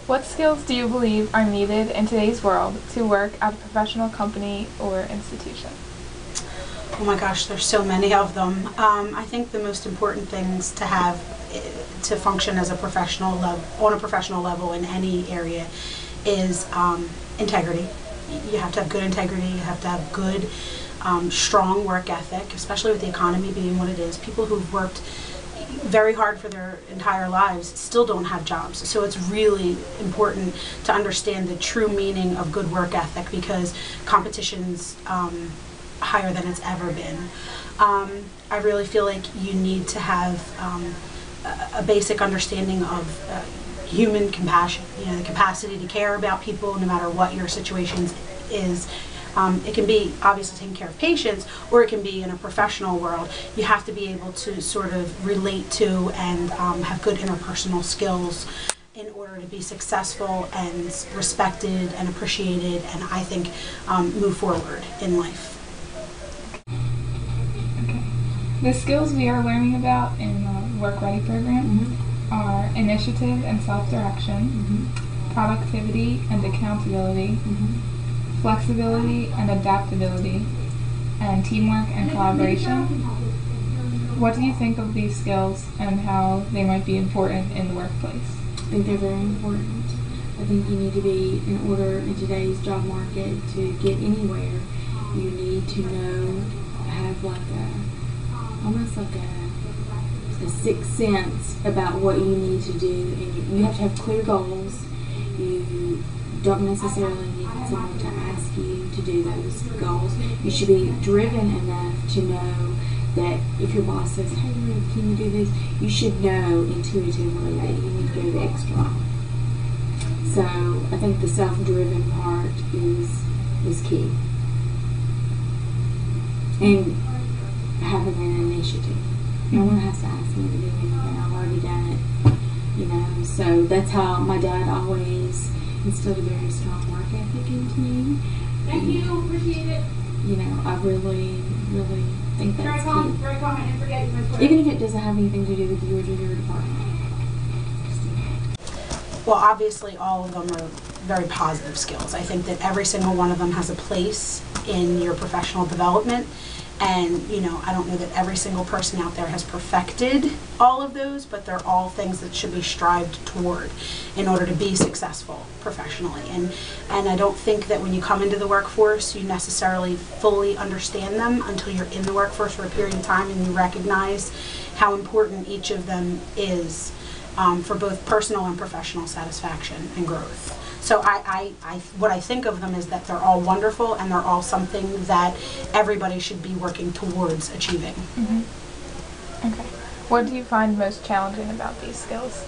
What skills do you believe are needed in today's world to work at a professional company or institution? Oh my gosh, there's so many of them. I think the most important things to have to function as a professional on a professional level in any area is integrity. You have to have good integrity. You have to have good, strong work ethic, especially with the economy being what it is. People who've worked very hard for their entire lives still don't have jobs. So it's really important to understand the true meaning of good work ethic, because competition's higher than it's ever been. I really feel like you need to have a basic understanding of human compassion, the capacity to care about people no matter what your situation is. It can be obviously taking care of patients, or it can be in a professional world. You have to be able to sort of relate to and have good interpersonal skills in order to be successful and respected and appreciated, and I think move forward in life. Okay. The skills we are learning about in the WorkReady program are initiative and self-direction, productivity and accountability, flexibility and adaptability, and teamwork and collaboration. What do you think of these skills and how they might be important in the workplace? I think they're very important. I think you need to be, in order in today's job market to get anywhere, you need to know, have like almost like a sixth sense about what you need to do, and you have to have clear goals. You don't necessarily need someone to ask you to do those goals. You should be driven enough to know that if your boss says, hey, can you do this? You should know intuitively that you need to go the extra mile. So I think the self-driven part is key. And having an initiative. No one has to ask me to do anything. I've already done it. So that's how my dad always instilled a very strong work ethic into me. Thank you, appreciate it. I really, really think that's key. Even Even if it doesn't have anything to do with you or your department. Well, obviously all of them are very positive skills. I think that every single one of them has a place in your professional development. And, I don't know that every single person out there has perfected all of those, but they're all things that should be strived toward in order to be successful professionally. And I don't think that when you come into the workforce, you necessarily fully understand them until you're in the workforce for a period of time and you recognize how important each of them is for both personal and professional satisfaction and growth. So what I think of them is that they're all wonderful, and they're all something that everybody should be working towards achieving. Okay. What do you find most challenging about these skills?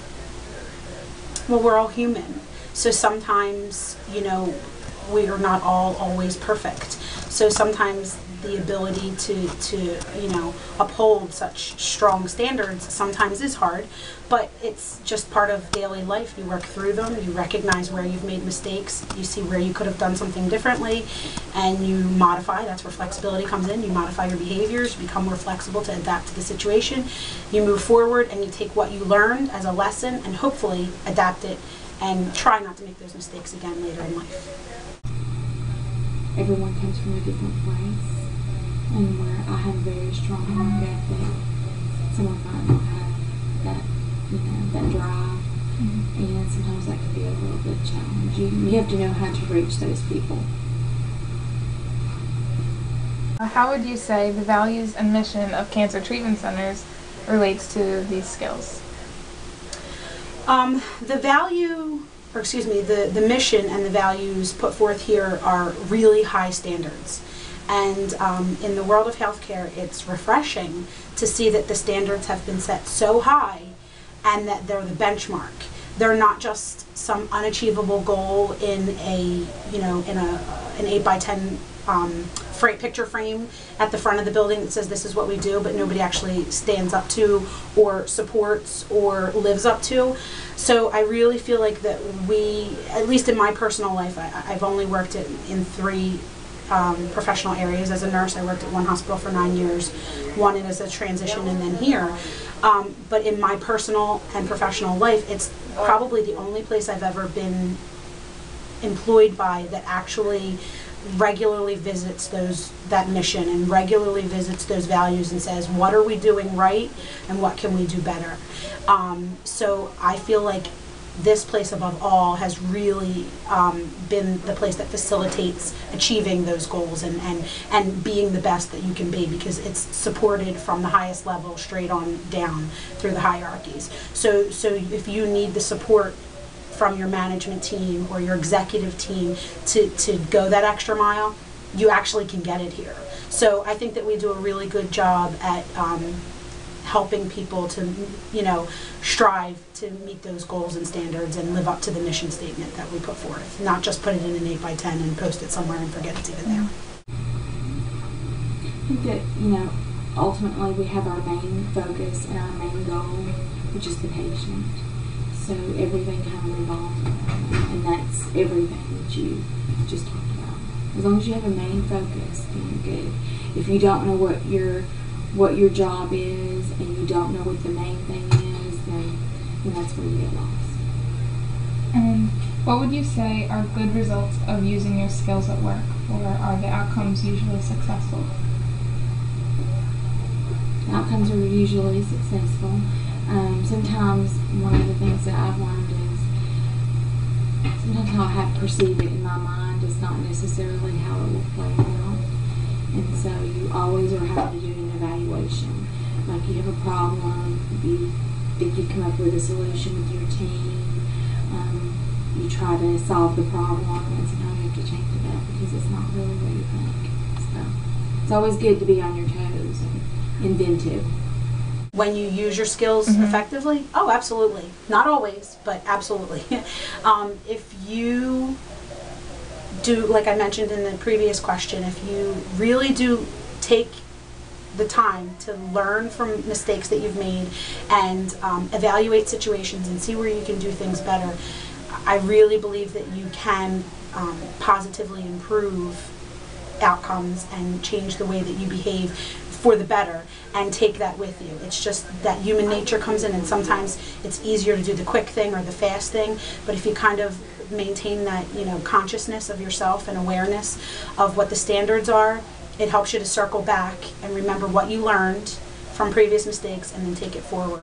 Well, we're all human. So sometimes, we are not all always perfect. So sometimes the ability to uphold such strong standards sometimes is hard, but it's just part of daily life. You work through them, you recognize where you've made mistakes, you see where you could have done something differently, and you modify. That's where flexibility comes in. You modify your behaviors, become more flexible to adapt to the situation. You move forward and you take what you learned as a lesson and hopefully adapt it and try not to make those mistakes again later in life. Everyone comes from a different place, and where I have a very strong work ethic, someone might not have that, that drive, and sometimes that can be a little bit challenging. You have to know how to reach those people. How would you say the values and mission of cancer treatment centers relates to these skills? The mission and the values put forth here are really high standards. And in the world of healthcare, it's refreshing to see that the standards have been set so high and that they're the benchmark. They're not just some unachievable goal in an 8x10 picture frame at the front of the building that says this is what we do, but nobody actually stands up to or supports or lives up to. So I really feel like that we, at least in my personal life, I've only worked in 3 professional areas. As a nurse, I worked at one hospital for 9 years, one as a transition and then here. But in my personal and professional life, it's probably the only place I've ever been employed by that actually regularly visits that mission and regularly visits those values and says, what are we doing right and what can we do better? So I feel like this place above all has really been the place that facilitates achieving those goals and being the best that you can be, because it's supported from the highest level straight on down through the hierarchies. So if you need the support from your management team or your executive team to go that extra mile, you actually can get it here. So I think that we do a really good job at helping people to, strive to meet those goals and standards and live up to the mission statement that we put forth, not just put it in an 8x10 and post it somewhere and forget it's even there. I think that, ultimately we have our main focus and our main goal, which is the patient. So everything kind of revolves around that, and that's everything that you just talked about. As long as you have a main focus, then you're good. If you don't know what your job is and you don't know what the main thing is, then that's where you get lost. And what would you say are good results of using your skills at work, or are the outcomes usually successful? Outcomes are usually successful. Sometimes one of the things that I've learned is sometimes how I have to perceive it in my mind is not necessarily how it will play out. And so you always are having to do an evaluation. Like you have a problem, you think you come up with a solution with your team, you try to solve the problem, and sometimes you have to change it up because it's not really what you think. So it's always good to be on your toes and inventive. When you use your skills effectively? Oh, absolutely. Not always, but absolutely. If you do, like I mentioned in the previous question, if you really do take the time to learn from mistakes that you've made and evaluate situations and see where you can do things better, I really believe that you can positively improve outcomes and change the way that you behave for the better and take that with you. It's just that human nature comes in, and sometimes it's easier to do the quick thing or the fast thing, but if you kind of maintain that consciousness of yourself and awareness of what the standards are, it helps you to circle back and remember what you learned from previous mistakes and then take it forward.